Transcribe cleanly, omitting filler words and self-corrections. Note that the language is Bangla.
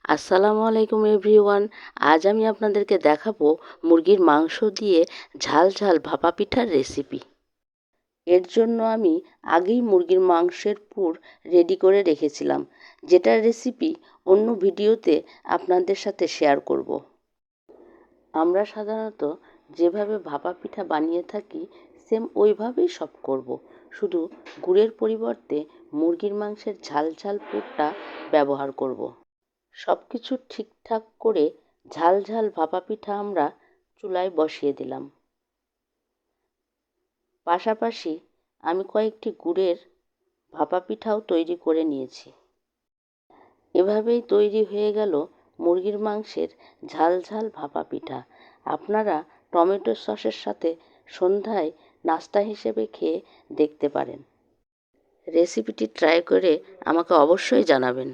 আসসালামু আলাইকুম এভরিওয়ান। আজ আমি আপনাদেরকে দেখাবো মুরগির মাংস দিয়ে ঝাল ঝাল ভাপা পিঠার রেসিপি। এর জন্য আমি আগেই মুরগির মাংসের পুর রেডি করে রেখেছিলাম, যেটার রেসিপি অন্য ভিডিওতে আপনাদের সাথে শেয়ার করব। আমরা সাধারণত যেভাবে ভাপা পিঠা বানিয়ে থাকি সেম ওইভাবেই সব করব, শুধু গুড়ের পরিবর্তে মুরগির মাংসের ঝাল ঝাল পুরটা ব্যবহার করব। সব কিছু ঠিকঠাক করে ঝাল ঝাল ভাপা পিঠা আমরা চুলায় বসিয়ে দিলাম। পাশাপাশি আমি কয়েকটি গুড়ের ভাপা পিঠাও তৈরি করে নিয়েছি। এভাবেই তৈরি হয়ে গেল মুরগির মাংসের ঝাল ঝাল ভাপা পিঠা। আপনারা টমেটো সসের সাথে সন্ধ্যায় নাস্তা হিসেবে খেয়ে দেখতে পারেন। রেসিপিটি ট্রাই করে আমাকে অবশ্যই জানাবেন।